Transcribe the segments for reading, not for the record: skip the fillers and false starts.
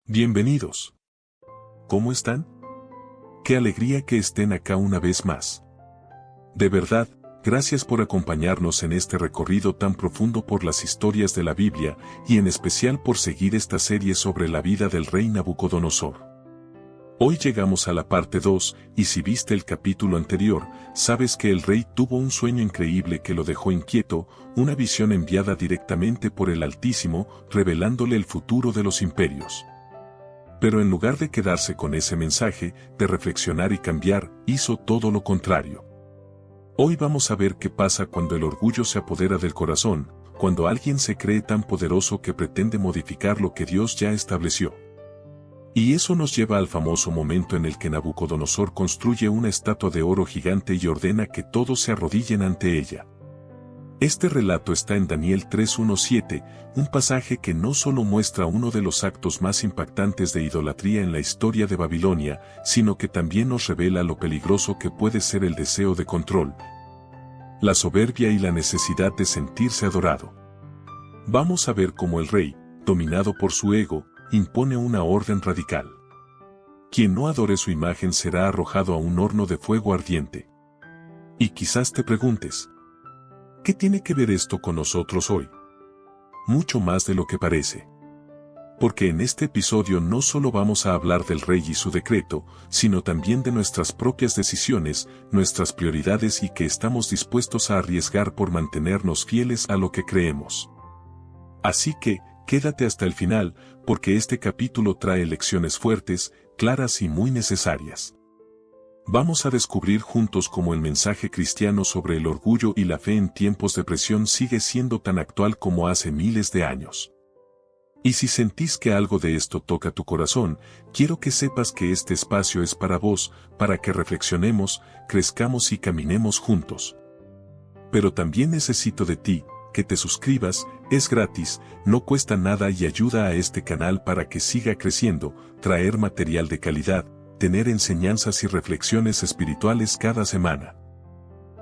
Bienvenidos. ¿Cómo están? Qué alegría que estén acá una vez más. De verdad, gracias por acompañarnos en este recorrido tan profundo por las historias de la Biblia y en especial por seguir esta serie sobre la vida del rey Nabucodonosor. Hoy llegamos a la parte 2, y si viste el capítulo anterior, sabes que el rey tuvo un sueño increíble que lo dejó inquieto, una visión enviada directamente por el Altísimo, revelándole el futuro de los imperios. Pero en lugar de quedarse con ese mensaje, de reflexionar y cambiar, hizo todo lo contrario. Hoy vamos a ver qué pasa cuando el orgullo se apodera del corazón, cuando alguien se cree tan poderoso que pretende modificar lo que Dios ya estableció. Y eso nos lleva al famoso momento en el que Nabucodonosor construye una estatua de oro gigante y ordena que todos se arrodillen ante ella. Este relato está en Daniel 3:1-7, un pasaje que no solo muestra uno de los actos más impactantes de idolatría en la historia de Babilonia, sino que también nos revela lo peligroso que puede ser el deseo de control, la soberbia y la necesidad de sentirse adorado. Vamos a ver cómo el rey, dominado por su ego, impone una orden radical. Quien no adore su imagen será arrojado a un horno de fuego ardiente. Y quizás te preguntes, ¿qué tiene que ver esto con nosotros hoy? Mucho más de lo que parece. Porque en este episodio no solo vamos a hablar del rey y su decreto, sino también de nuestras propias decisiones, nuestras prioridades y que estamos dispuestos a arriesgar por mantenernos fieles a lo que creemos. Así que, quédate hasta el final, porque este capítulo trae lecciones fuertes, claras y muy necesarias. Vamos a descubrir juntos cómo el mensaje cristiano sobre el orgullo y la fe en tiempos de presión sigue siendo tan actual como hace miles de años. Y si sentís que algo de esto toca tu corazón, quiero que sepas que este espacio es para vos, para que reflexionemos, crezcamos y caminemos juntos. Pero también necesito de ti, que te suscribas, es gratis, no cuesta nada y ayuda a este canal para que siga creciendo, traer material de calidad, tener enseñanzas y reflexiones espirituales cada semana.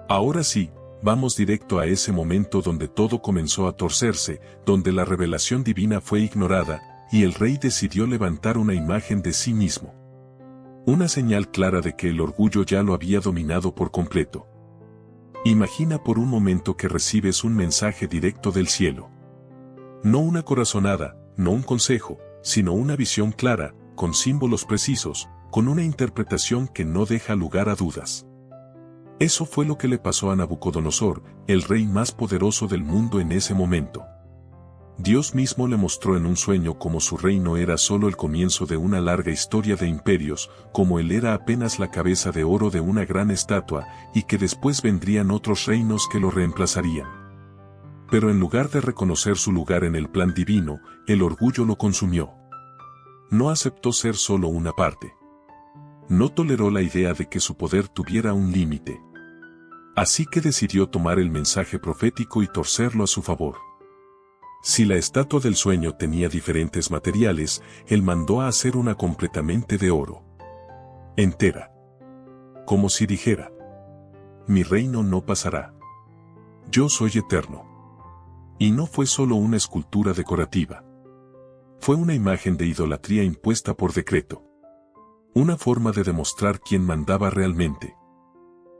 Ahora sí, vamos directo a ese momento donde todo comenzó a torcerse, donde la revelación divina fue ignorada, y el rey decidió levantar una imagen de sí mismo. Una señal clara de que el orgullo ya lo había dominado por completo. Imagina por un momento que recibes un mensaje directo del cielo. No una corazonada, no un consejo, sino una visión clara, con símbolos precisos, con una interpretación que no deja lugar a dudas. Eso fue lo que le pasó a Nabucodonosor, el rey más poderoso del mundo en ese momento. Dios mismo le mostró en un sueño cómo su reino era solo el comienzo de una larga historia de imperios, como él era apenas la cabeza de oro de una gran estatua, y que después vendrían otros reinos que lo reemplazarían. Pero en lugar de reconocer su lugar en el plan divino, el orgullo lo consumió. No aceptó ser solo una parte. No toleró la idea de que su poder tuviera un límite. Así que decidió tomar el mensaje profético y torcerlo a su favor. Si la estatua del sueño tenía diferentes materiales, él mandó a hacer una completamente de oro. Entera. Como si dijera: mi reino no pasará. Yo soy eterno. Y no fue solo una escultura decorativa. Fue una imagen de idolatría impuesta por decreto. Una forma de demostrar quién mandaba realmente.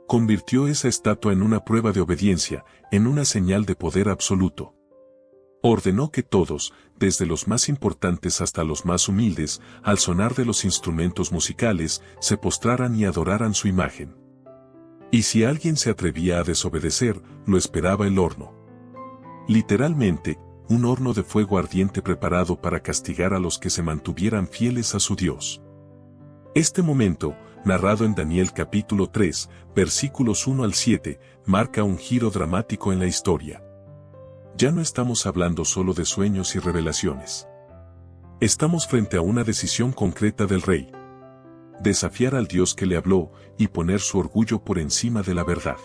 Convirtió esa estatua en una prueba de obediencia, en una señal de poder absoluto. Ordenó que todos, desde los más importantes hasta los más humildes, al sonar de los instrumentos musicales, se postraran y adoraran su imagen. Y si alguien se atrevía a desobedecer, lo esperaba el horno. Literalmente, un horno de fuego ardiente preparado para castigar a los que se mantuvieran fieles a su Dios. Este momento, narrado en Daniel capítulo 3, versículos 1-7, marca un giro dramático en la historia. Ya no estamos hablando solo de sueños y revelaciones. Estamos frente a una decisión concreta del rey. Desafiar al Dios que le habló y poner su orgullo por encima de la verdad.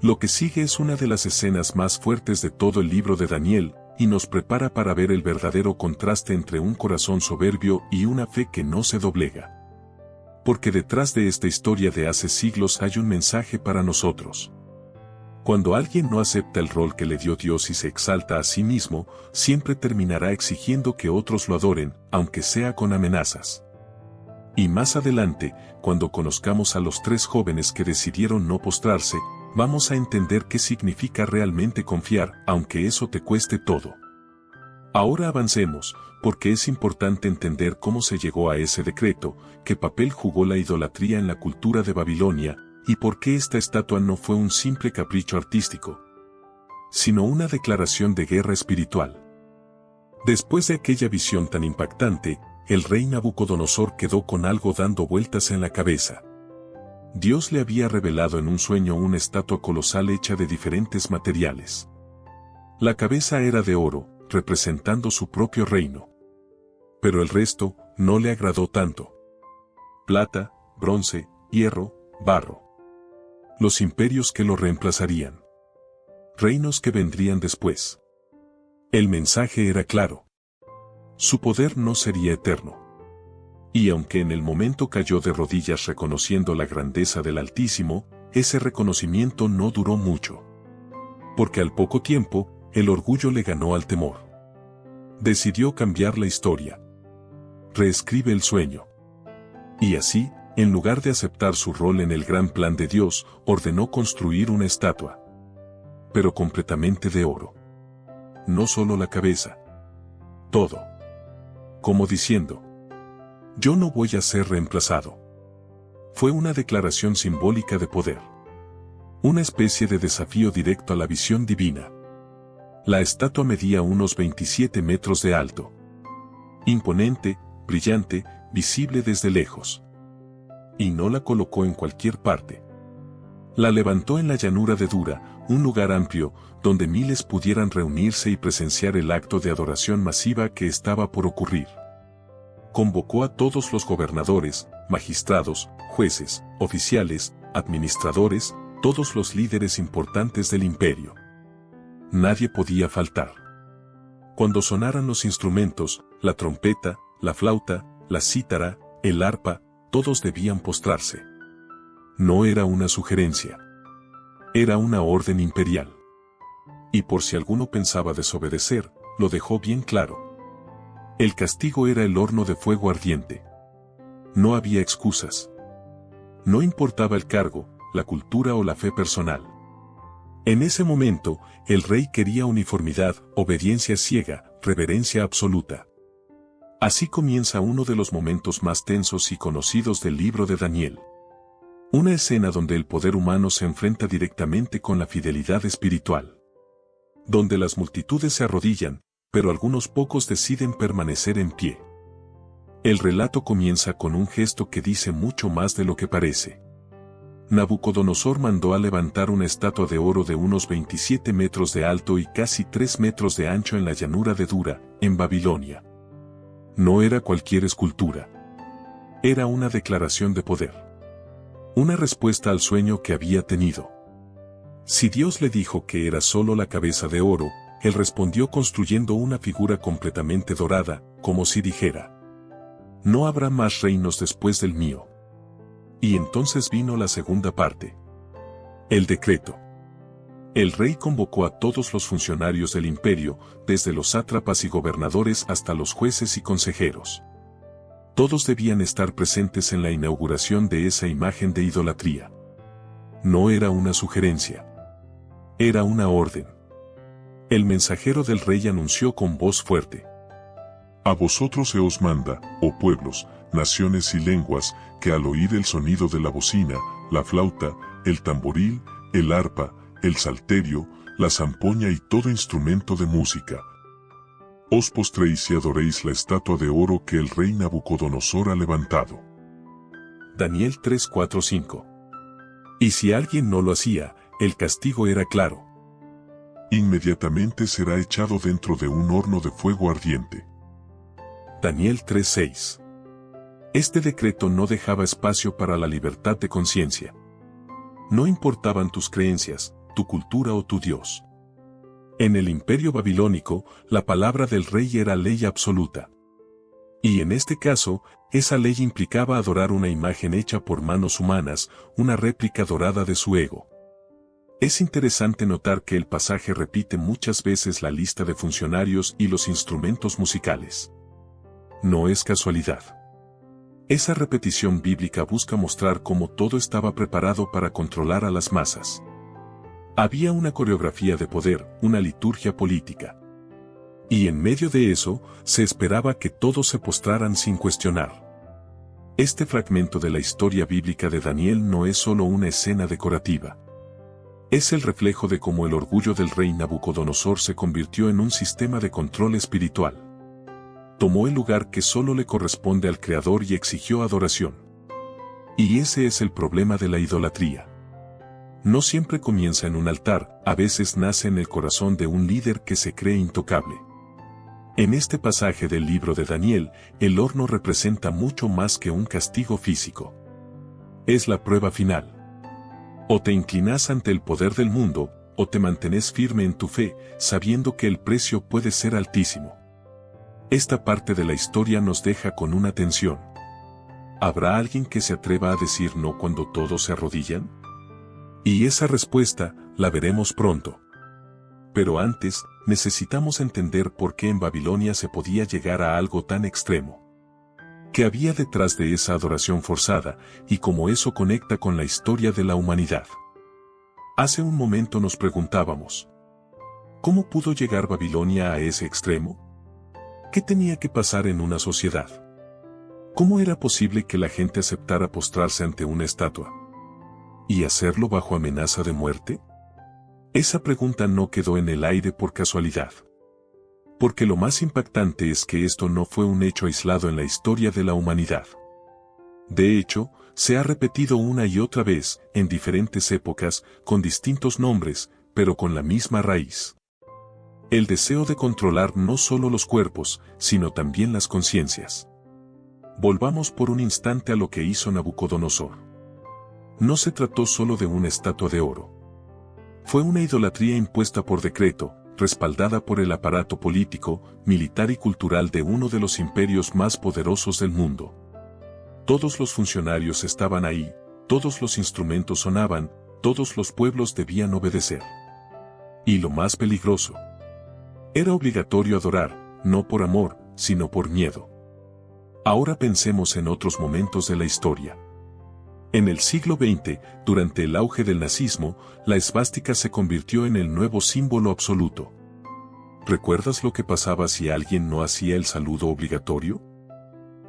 Lo que sigue es una de las escenas más fuertes de todo el libro de Daniel, y nos prepara para ver el verdadero contraste entre un corazón soberbio y una fe que no se doblega. Porque detrás de esta historia de hace siglos hay un mensaje para nosotros. Cuando alguien no acepta el rol que le dio Dios y se exalta a sí mismo, siempre terminará exigiendo que otros lo adoren, aunque sea con amenazas. Y más adelante, cuando conozcamos a los 3 jóvenes que decidieron no postrarse, vamos a entender qué significa realmente confiar, aunque eso te cueste todo. Ahora avancemos, porque es importante entender cómo se llegó a ese decreto, qué papel jugó la idolatría en la cultura de Babilonia, y por qué esta estatua no fue un simple capricho artístico, sino una declaración de guerra espiritual. Después de aquella visión tan impactante, el rey Nabucodonosor quedó con algo dando vueltas en la cabeza. Dios le había revelado en un sueño una estatua colosal hecha de diferentes materiales. La cabeza era de oro, representando su propio reino. Pero el resto no le agradó tanto. Plata, bronce, hierro, barro. Los imperios que lo reemplazarían. Reinos que vendrían después. El mensaje era claro. Su poder no sería eterno. Y aunque en el momento cayó de rodillas reconociendo la grandeza del Altísimo, ese reconocimiento no duró mucho. Porque al poco tiempo, el orgullo le ganó al temor. Decidió cambiar la historia. Reescribe el sueño. Y así, en lugar de aceptar su rol en el gran plan de Dios, ordenó construir una estatua. Pero completamente de oro. No solo la cabeza. Todo. Como diciendo, yo no voy a ser reemplazado. Fue una declaración simbólica de poder. Una especie de desafío directo a la visión divina. La estatua medía unos 27 metros de alto. Imponente, brillante, visible desde lejos. Y no la colocó en cualquier parte. La levantó en la llanura de Dura, un lugar amplio, donde miles pudieran reunirse y presenciar el acto de adoración masiva que estaba por ocurrir. Convocó a todos los gobernadores, magistrados, jueces, oficiales, administradores, todos los líderes importantes del imperio. Nadie podía faltar. Cuando sonaran los instrumentos, la trompeta, la flauta, la cítara, el arpa, todos debían postrarse. No era una sugerencia. Era una orden imperial. Y por si alguno pensaba desobedecer, lo dejó bien claro. El castigo era el horno de fuego ardiente. No había excusas. No importaba el cargo, la cultura o la fe personal. En ese momento, el rey quería uniformidad, obediencia ciega, reverencia absoluta. Así comienza uno de los momentos más tensos y conocidos del libro de Daniel. Una escena donde el poder humano se enfrenta directamente con la fidelidad espiritual. Donde las multitudes se arrodillan, pero algunos pocos deciden permanecer en pie. El relato comienza con un gesto que dice mucho más de lo que parece. Nabucodonosor mandó a levantar una estatua de oro de unos 27 metros de alto y casi 3 metros de ancho en la llanura de Dura, en Babilonia. No era cualquier escultura. Era una declaración de poder. Una respuesta al sueño que había tenido. Si Dios le dijo que era solo la cabeza de oro, él respondió construyendo una figura completamente dorada, como si dijera: no habrá más reinos después del mío. Y entonces vino la segunda parte. El decreto. El rey convocó a todos los funcionarios del imperio, desde los sátrapas y gobernadores hasta los jueces y consejeros. Todos debían estar presentes en la inauguración de esa imagen de idolatría. No era una sugerencia. Era una orden. El mensajero del rey anunció con voz fuerte: a vosotros se os manda, oh pueblos, naciones y lenguas, que al oír el sonido de la bocina, la flauta, el tamboril, el arpa, el salterio, la zampoña y todo instrumento de música, os postréis y adoréis la estatua de oro que el rey Nabucodonosor ha levantado. Daniel 3:4-5. Y si alguien no lo hacía, el castigo era claro. Inmediatamente será echado dentro de un horno de fuego ardiente. Daniel 3:6. Este decreto no dejaba espacio para la libertad de conciencia. No importaban tus creencias, tu cultura o tu Dios. En el imperio babilónico, la palabra del rey era ley absoluta. Y en este caso, esa ley implicaba adorar una imagen hecha por manos humanas, una réplica dorada de su ego. Es interesante notar que el pasaje repite muchas veces la lista de funcionarios y los instrumentos musicales. No es casualidad. Esa repetición bíblica busca mostrar cómo todo estaba preparado para controlar a las masas. Había una coreografía de poder, una liturgia política. Y en medio de eso, se esperaba que todos se postraran sin cuestionar. Este fragmento de la historia bíblica de Daniel no es solo una escena decorativa. Es el reflejo de cómo el orgullo del rey Nabucodonosor se convirtió en un sistema de control espiritual. Tomó el lugar que solo le corresponde al Creador y exigió adoración. Y ese es el problema de la idolatría. No siempre comienza en un altar, a veces nace en el corazón de un líder que se cree intocable. En este pasaje del libro de Daniel, el horno representa mucho más que un castigo físico. Es la prueba final. O te inclinas ante el poder del mundo, o te mantienes firme en tu fe, sabiendo que el precio puede ser altísimo. Esta parte de la historia nos deja con una tensión. ¿Habrá alguien que se atreva a decir no cuando todos se arrodillan? Y esa respuesta, la veremos pronto. Pero antes, necesitamos entender por qué en Babilonia se podía llegar a algo tan extremo. ¿Qué había detrás de esa adoración forzada, y cómo eso conecta con la historia de la humanidad? Hace un momento nos preguntábamos, ¿cómo pudo llegar Babilonia a ese extremo? ¿Qué tenía que pasar en una sociedad? ¿Cómo era posible que la gente aceptara postrarse ante una estatua? ¿Y hacerlo bajo amenaza de muerte? Esa pregunta no quedó en el aire por casualidad. Porque lo más impactante es que esto no fue un hecho aislado en la historia de la humanidad. De hecho, se ha repetido una y otra vez, en diferentes épocas, con distintos nombres, pero con la misma raíz. El deseo de controlar no solo los cuerpos, sino también las conciencias. Volvamos por un instante a lo que hizo Nabucodonosor. No se trató solo de una estatua de oro. Fue una idolatría impuesta por decreto, respaldada por el aparato político, militar y cultural de uno de los imperios más poderosos del mundo. Todos los funcionarios estaban ahí, todos los instrumentos sonaban, todos los pueblos debían obedecer. Y lo más peligroso, era obligatorio adorar, no por amor, sino por miedo. Ahora pensemos en otros momentos de la historia. En el siglo XX, durante el auge del nazismo, la esvástica se convirtió en el nuevo símbolo absoluto. ¿Recuerdas lo que pasaba si alguien no hacía el saludo obligatorio?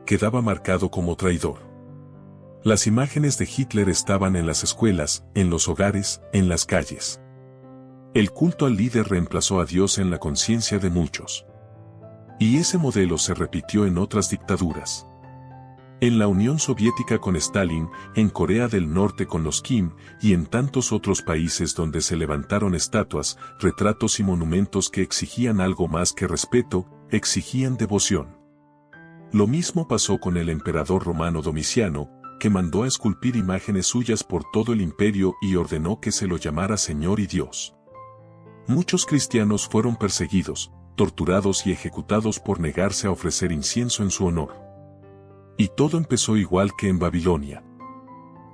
Quedaba marcado como traidor. Las imágenes de Hitler estaban en las escuelas, en los hogares, en las calles. El culto al líder reemplazó a Dios en la conciencia de muchos. Y ese modelo se repitió en otras dictaduras. En la Unión Soviética con Stalin, en Corea del Norte con los Kim, y en tantos otros países donde se levantaron estatuas, retratos y monumentos que exigían algo más que respeto, exigían devoción. Lo mismo pasó con el emperador romano Domiciano, que mandó a esculpir imágenes suyas por todo el imperio y ordenó que se lo llamara Señor y Dios. Muchos cristianos fueron perseguidos, torturados y ejecutados por negarse a ofrecer incienso en su honor. Y todo empezó igual que en Babilonia.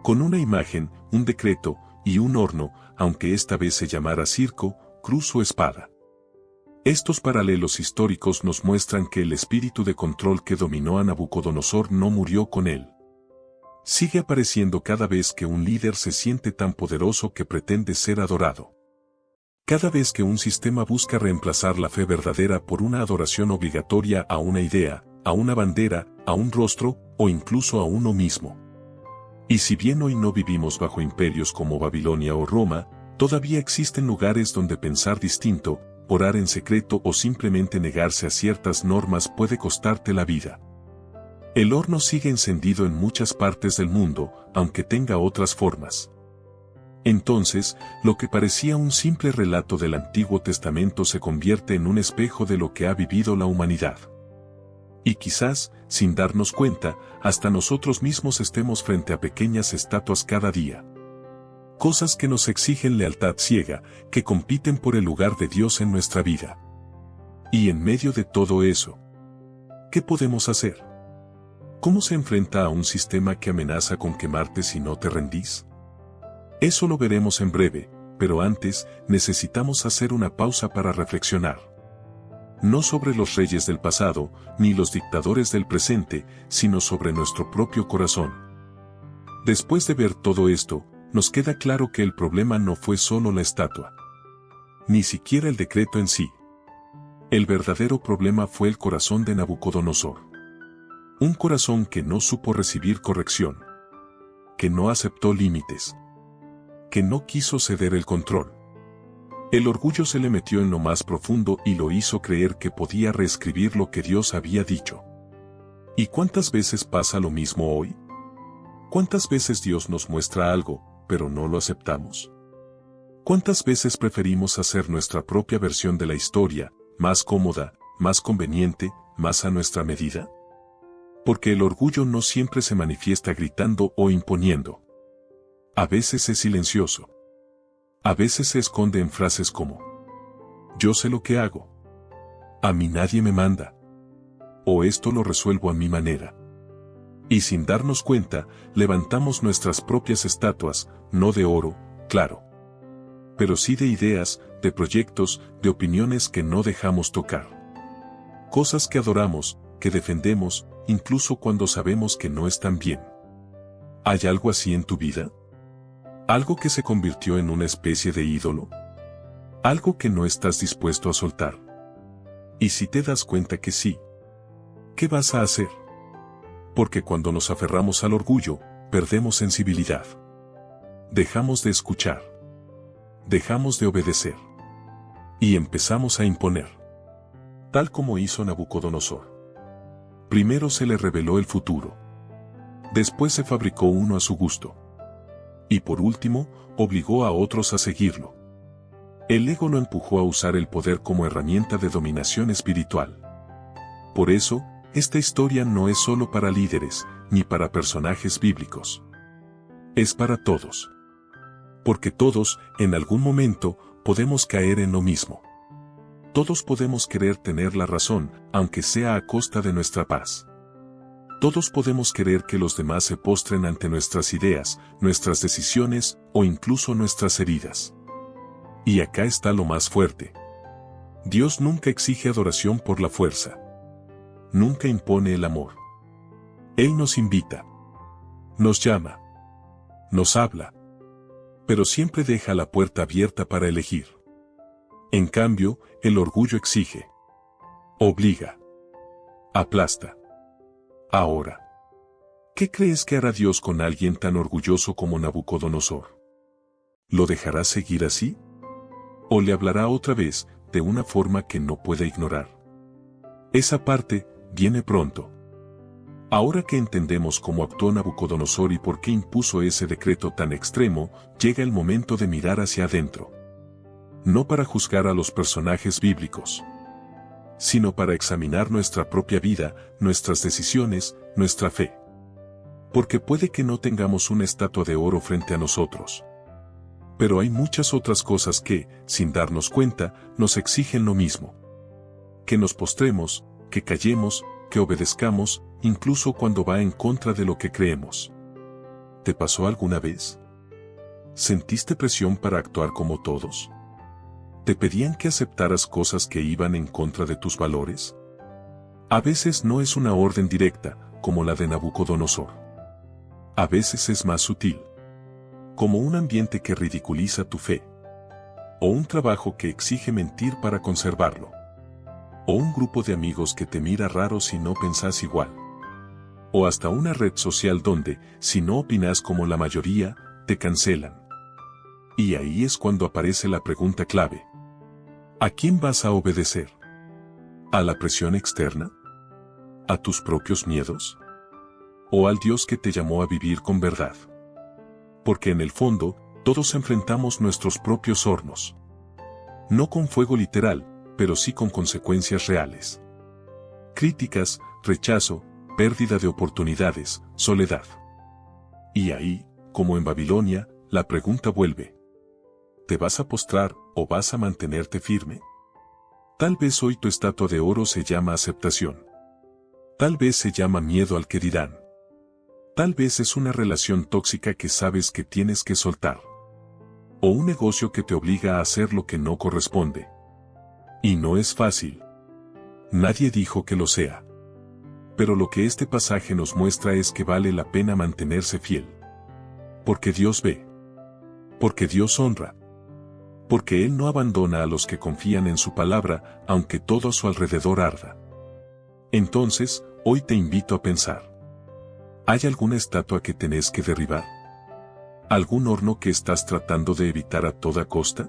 Con una imagen, un decreto, y un horno, aunque esta vez se llamara circo, cruz o espada. Estos paralelos históricos nos muestran que el espíritu de control que dominó a Nabucodonosor no murió con él. Sigue apareciendo cada vez que un líder se siente tan poderoso que pretende ser adorado. Cada vez que un sistema busca reemplazar la fe verdadera por una adoración obligatoria a una idea, a una bandera, a un rostro, o incluso a uno mismo. Y si bien hoy no vivimos bajo imperios como Babilonia o Roma, todavía existen lugares donde pensar distinto, orar en secreto o simplemente negarse a ciertas normas puede costarte la vida. El horno sigue encendido en muchas partes del mundo, aunque tenga otras formas. Entonces, lo que parecía un simple relato del Antiguo Testamento se convierte en un espejo de lo que ha vivido la humanidad. Y quizás, sin darnos cuenta, hasta nosotros mismos estemos frente a pequeñas estatuas cada día. Cosas que nos exigen lealtad ciega, que compiten por el lugar de Dios en nuestra vida. Y en medio de todo eso, ¿qué podemos hacer? ¿Cómo se enfrenta a un sistema que amenaza con quemarte si no te rendís? Eso lo veremos en breve, pero antes necesitamos hacer una pausa para reflexionar. No sobre los reyes del pasado, ni los dictadores del presente, sino sobre nuestro propio corazón. Después de ver todo esto, nos queda claro que el problema no fue solo la estatua, ni siquiera el decreto en sí. El verdadero problema fue el corazón de Nabucodonosor. Un corazón que no supo recibir corrección, que no aceptó límites, que no quiso ceder el control. El orgullo se le metió en lo más profundo y lo hizo creer que podía reescribir lo que Dios había dicho. ¿Y cuántas veces pasa lo mismo hoy? ¿Cuántas veces Dios nos muestra algo, pero no lo aceptamos? ¿Cuántas veces preferimos hacer nuestra propia versión de la historia, más cómoda, más conveniente, más a nuestra medida? Porque el orgullo no siempre se manifiesta gritando o imponiendo. A veces es silencioso. A veces se esconde en frases como: yo sé lo que hago. A mí nadie me manda. O esto lo resuelvo a mi manera. Y sin darnos cuenta, levantamos nuestras propias estatuas, no de oro, claro, pero sí de ideas, de proyectos, de opiniones que no dejamos tocar. Cosas que adoramos, que defendemos, incluso cuando sabemos que no están bien. ¿Hay algo así en tu vida? ¿Algo que se convirtió en una especie de ídolo? ¿Algo que no estás dispuesto a soltar? Y si te das cuenta que sí, ¿qué vas a hacer? Porque cuando nos aferramos al orgullo, perdemos sensibilidad. Dejamos de escuchar. Dejamos de obedecer. Y empezamos a imponer. Tal como hizo Nabucodonosor. Primero se le reveló el futuro. Después se fabricó uno a su gusto. Y por último, obligó a otros a seguirlo. El ego lo empujó a usar el poder como herramienta de dominación espiritual. Por eso, esta historia no es solo para líderes, ni para personajes bíblicos. Es para todos. Porque todos, en algún momento, podemos caer en lo mismo. Todos podemos querer tener la razón, aunque sea a costa de nuestra paz. Todos podemos querer que los demás se postren ante nuestras ideas, nuestras decisiones, o incluso nuestras heridas. Y acá está lo más fuerte. Dios nunca exige adoración por la fuerza. Nunca impone el amor. Él nos invita. Nos llama. Nos habla. Pero siempre deja la puerta abierta para elegir. En cambio, el orgullo exige. Obliga. Aplasta. Ahora, ¿qué crees que hará Dios con alguien tan orgulloso como Nabucodonosor? ¿Lo dejará seguir así? ¿O le hablará otra vez, de una forma que no puede ignorar? Esa parte viene pronto. Ahora que entendemos cómo actuó Nabucodonosor y por qué impuso ese decreto tan extremo, llega el momento de mirar hacia adentro. No para juzgar a los personajes bíblicos, sino para examinar nuestra propia vida, nuestras decisiones, nuestra fe. Porque puede que no tengamos una estatua de oro frente a nosotros. Pero hay muchas otras cosas que, sin darnos cuenta, nos exigen lo mismo. Que nos postremos, que callemos, que obedezcamos, incluso cuando va en contra de lo que creemos. ¿Te pasó alguna vez? ¿Sentiste presión para actuar como todos? ¿Te pedían que aceptaras cosas que iban en contra de tus valores? A veces no es una orden directa, como la de Nabucodonosor. A veces es más sutil. Como un ambiente que ridiculiza tu fe. O un trabajo que exige mentir para conservarlo. O un grupo de amigos que te mira raro si no pensás igual. O hasta una red social donde, si no opinas como la mayoría, te cancelan. Y ahí es cuando aparece la pregunta clave. ¿A quién vas a obedecer? ¿A la presión externa? ¿A tus propios miedos? ¿O al Dios que te llamó a vivir con verdad? Porque en el fondo, todos enfrentamos nuestros propios hornos. No con fuego literal, pero sí con consecuencias reales. Críticas, rechazo, pérdida de oportunidades, soledad. Y ahí, como en Babilonia, la pregunta vuelve. ¿Te vas a postrar o vas a mantenerte firme? Tal vez hoy tu estatua de oro se llama aceptación. Tal vez se llama miedo al que dirán. Tal vez es una relación tóxica que sabes que tienes que soltar. O un negocio que te obliga a hacer lo que no corresponde. Y no es fácil. Nadie dijo que lo sea. Pero lo que este pasaje nos muestra es que vale la pena mantenerse fiel. Porque Dios ve. Porque Dios honra. Porque Él no abandona a los que confían en su palabra, aunque todo a su alrededor arda. Entonces, hoy te invito a pensar. ¿Hay alguna estatua que tenés que derribar? ¿Algún horno que estás tratando de evitar a toda costa?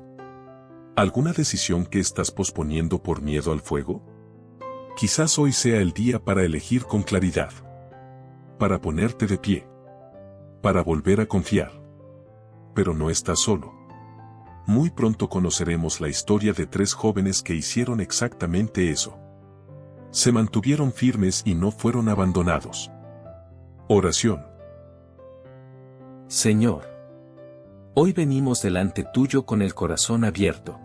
¿Alguna decisión que estás posponiendo por miedo al fuego? Quizás hoy sea el día para elegir con claridad. Para ponerte de pie. Para volver a confiar. Pero no estás solo. Muy pronto conoceremos la historia de 3 jóvenes que hicieron exactamente eso. Se mantuvieron firmes y no fueron abandonados. Oración. Señor, hoy venimos delante tuyo con el corazón abierto.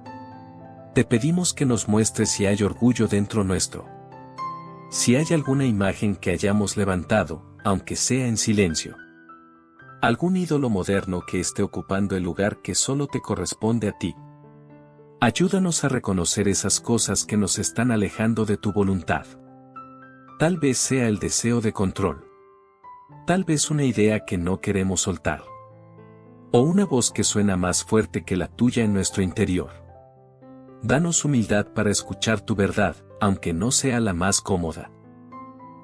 Te pedimos que nos muestres si hay orgullo dentro nuestro. Si hay alguna imagen que hayamos levantado, aunque sea en silencio. Algún ídolo moderno que esté ocupando el lugar que solo te corresponde a ti. Ayúdanos a reconocer esas cosas que nos están alejando de tu voluntad. Tal vez sea el deseo de control. Tal vez una idea que no queremos soltar. O una voz que suena más fuerte que la tuya en nuestro interior. Danos humildad para escuchar tu verdad, aunque no sea la más cómoda.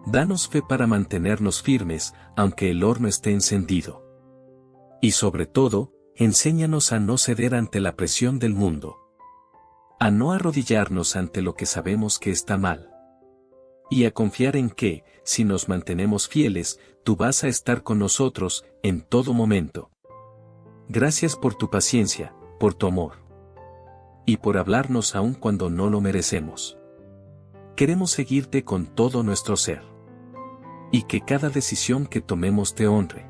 Danos fe para mantenernos firmes, aunque el horno esté encendido. Y sobre todo, enséñanos a no ceder ante la presión del mundo. A no arrodillarnos ante lo que sabemos que está mal. Y a confiar en que, si nos mantenemos fieles, tú vas a estar con nosotros, en todo momento. Gracias por tu paciencia, por tu amor. Y por hablarnos aun cuando no lo merecemos. Queremos seguirte con todo nuestro ser. Y que cada decisión que tomemos te honre.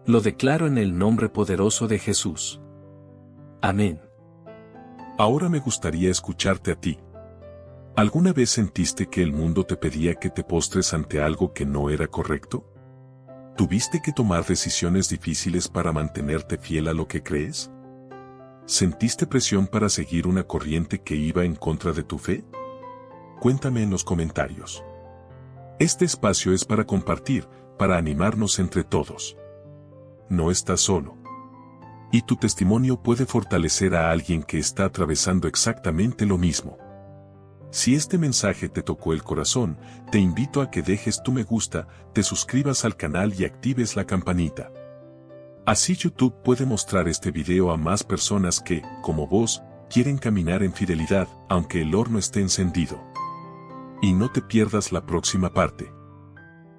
Lo declaro en el nombre poderoso de Jesús. Amén. Ahora me gustaría escucharte a ti. ¿Alguna vez sentiste que el mundo te pedía que te postres ante algo que no era correcto? ¿Tuviste que tomar decisiones difíciles para mantenerte fiel a lo que crees? ¿Sentiste presión para seguir una corriente que iba en contra de tu fe? Cuéntame en los comentarios. Este espacio es para compartir, para animarnos entre todos. No estás solo. Y tu testimonio puede fortalecer a alguien que está atravesando exactamente lo mismo. Si este mensaje te tocó el corazón, te invito a que dejes tu me gusta, te suscribas al canal y actives la campanita. Así YouTube puede mostrar este video a más personas que, como vos, quieren caminar en fidelidad, aunque el horno esté encendido. Y no te pierdas la próxima parte.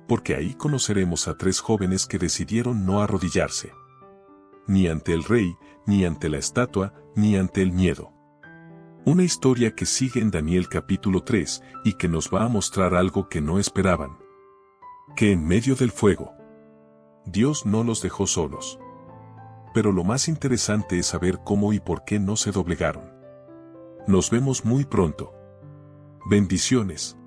Porque ahí conoceremos a 3 jóvenes que decidieron no arrodillarse. Ni ante el rey, ni ante la estatua, ni ante el miedo. Una historia que sigue en Daniel capítulo 3 y que nos va a mostrar algo que no esperaban. Que en medio del fuego, Dios no los dejó solos. Pero lo más interesante es saber cómo y por qué no se doblegaron. Nos vemos muy pronto. Bendiciones.